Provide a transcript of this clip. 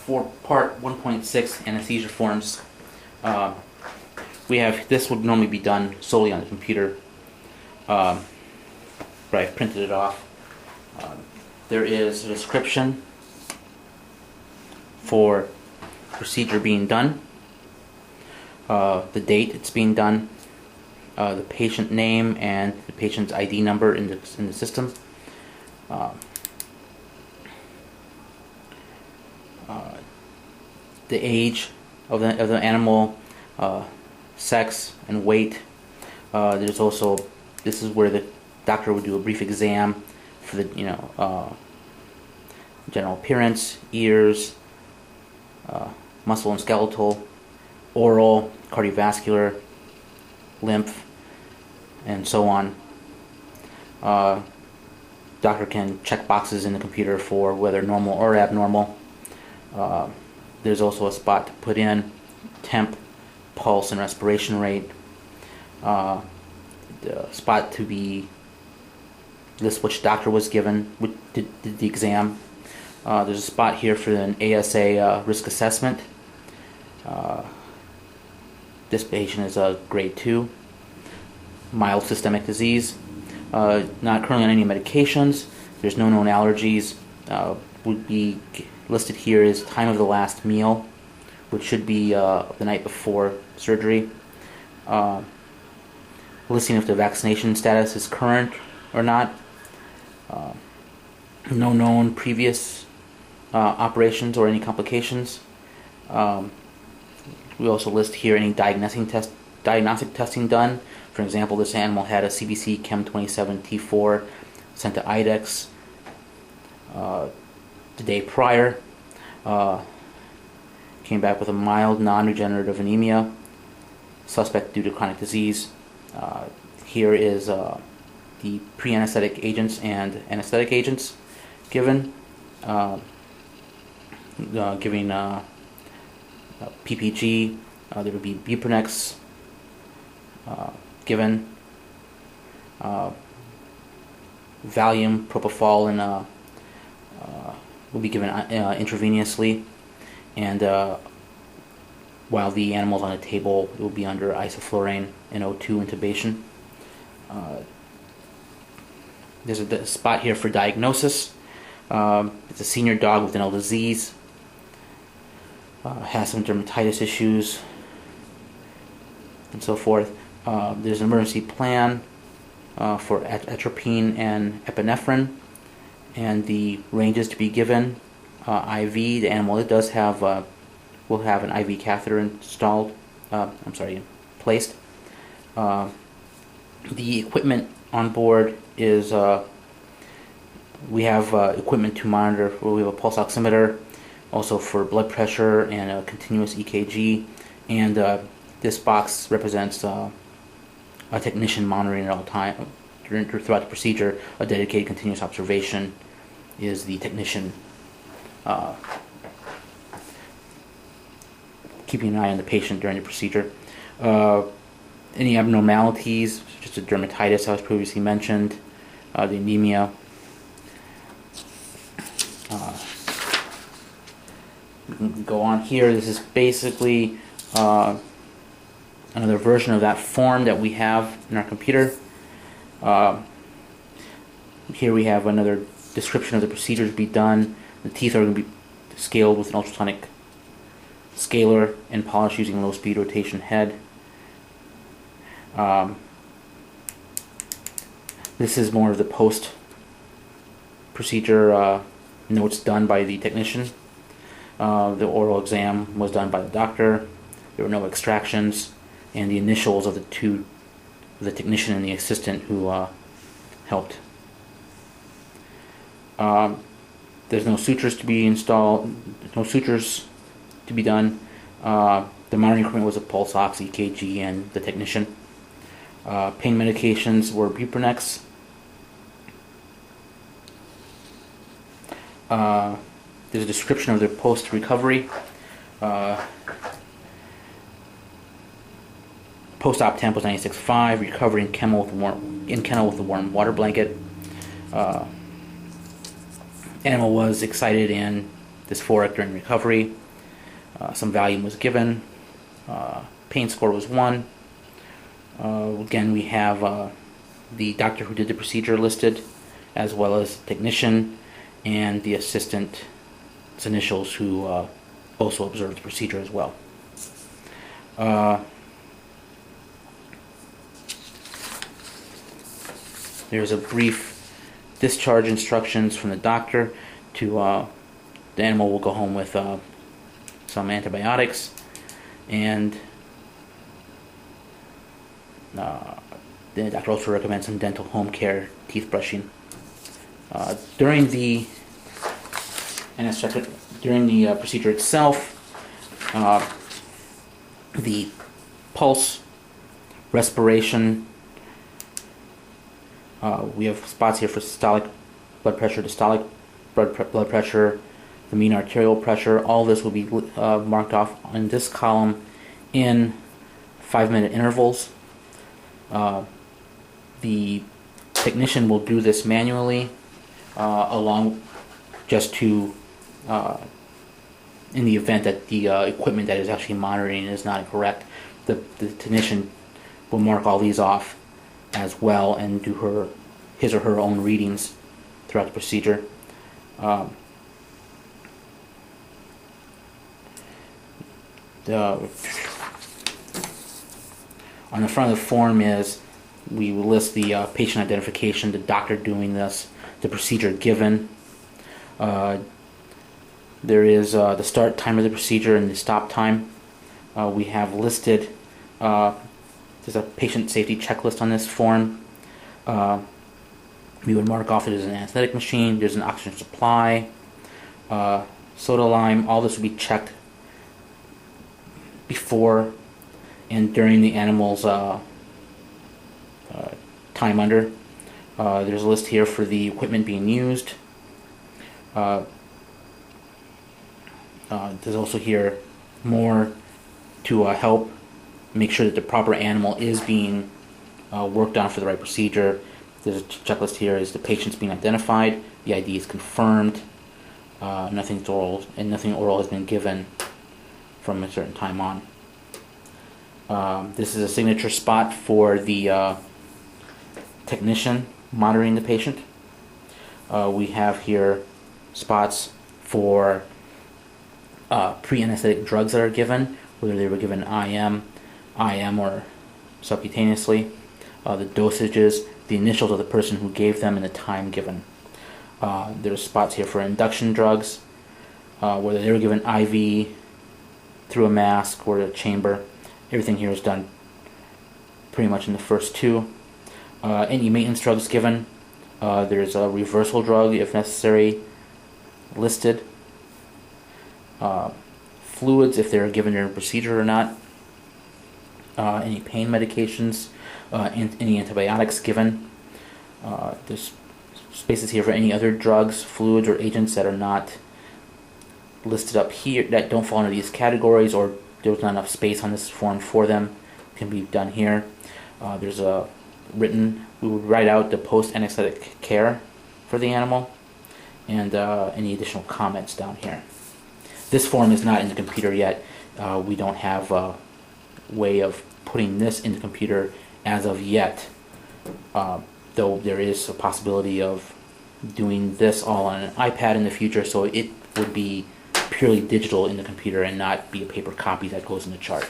for Part 1.6 anesthesia forms, this would normally be done solely on the computer, but I've printed it off. There is a description for procedure being done, the date it's being done, the patient name and the patient's ID number in the system. The age of the animal, sex and weight. There's also, this is where the doctor would do a brief exam for the general appearance, ears, muscle and skeletal, oral, cardiovascular, lymph, and so on. Doctor can check boxes in the computer for whether normal or abnormal. There's also a spot to put in temp, pulse, and respiration rate. The spot to be list which doctor was given, did the exam. There's a spot here for an ASA risk assessment. This patient is a grade 2, mild systemic disease. Not currently on any medications. There's no known allergies. Would be listed here is time of the last meal, which should be the night before surgery. Listing if the vaccination status is current or not. No known previous operations or any complications. We also list here any diagnostic testing done. For example, this animal had a CBC Chem 27 T4 sent to IDEX the day prior. Came back with a mild non-regenerative anemia, suspect due to chronic disease. Here is the pre-anesthetic agents and anesthetic agents given. Giving PPG, there would be Buprenex given, Valium, Propofol, and will be given intravenously, and while the animal's on the table, it will be under isoflurane and O2 intubation. There's a spot here for diagnosis. It's a senior dog with dental disease, has some dermatitis issues, and so forth. There's an emergency plan for atropine and epinephrine, and the ranges to be given. IV, the animal does have will have an IV catheter installed. Placed. The equipment on board is we have equipment to monitor. We have a pulse oximeter, also for blood pressure and a continuous EKG, and this box represents a technician monitoring at all time throughout the procedure. A dedicated continuous observation is the technician keeping an eye on the patient during the procedure. Any abnormalities, such as the dermatitis I was previously mentioned, the anemia. We can go on here. This is basically another version of that form that we have in our computer. Here we have another description of the procedures to be done. The teeth are going to be scaled with an ultrasonic scaler and polished using low-speed rotation head. This is more of the post-procedure notes done by the technician. The oral exam was done by the doctor. There were no extractions, and the initials of the technician and the assistant who helped. There's no sutures to be installed, no sutures to be done. The monitoring equipment was a pulse ox, EKG, and the technician. Pain medications were Buprenex. There's a description of their post-recovery. Post-op temp was 96.5. Recovery in kennel with a warm water blanket. Animal was excited and dysphoric during recovery. Some Valium was given. Pain score was 1. Again, we have the doctor who did the procedure listed, as well as the technician and the assistant's initials who also observed the procedure as well. There's a brief discharge instructions from the doctor to the animal will go home with some antibiotics, and the doctor also recommends some dental home care, teeth brushing. During the procedure itself, the pulse, respiration, we have spots here for systolic blood pressure, diastolic blood pressure, the mean arterial pressure. All this will be marked off in this column in 5-minute intervals. The technician will do this manually, along just to in the event that the equipment that is actually monitoring is not correct. The technician will mark all these off as well and do his or her own readings throughout the procedure. On the front of the form we will list the patient identification, the doctor doing this, the procedure given. There is the start time of the procedure and the stop time. We have listed, there's a patient safety checklist on this form. We would mark off that there's an anesthetic machine, there's an oxygen supply, soda lime. All this would be checked before and during the animal's time under. There's a list here for the equipment being used. There's also here more to help make sure that the proper animal is being worked on for the right procedure. There's a checklist here. Is the patient's being identified, the ID is confirmed, nothing oral has been given from a certain time on. This is a signature spot for the technician monitoring the patient. We have here spots for pre-anesthetic drugs that are given, whether they were given IM or subcutaneously, the dosages, the initials of the person who gave them, and the time given. There's spots here for induction drugs, whether they were given IV, through a mask, or a chamber. Everything here is done pretty much in the first two. Any maintenance drugs given, there's a reversal drug if necessary listed. Fluids if they're given during a procedure or not. Any pain medications, any antibiotics given. There's spaces here for any other drugs, fluids, or agents that are not listed up here, that don't fall into these categories, or there's not enough space on this form for them. Can be done here. There's a we would write out the post-anesthetic care for the animal, and any additional comments down here. This form is not in the computer yet. We don't have a way of putting this in the computer as of yet, though there is a possibility of doing this all on an iPad in the future, so it would be purely digital in the computer and not be a paper copy that goes in the chart.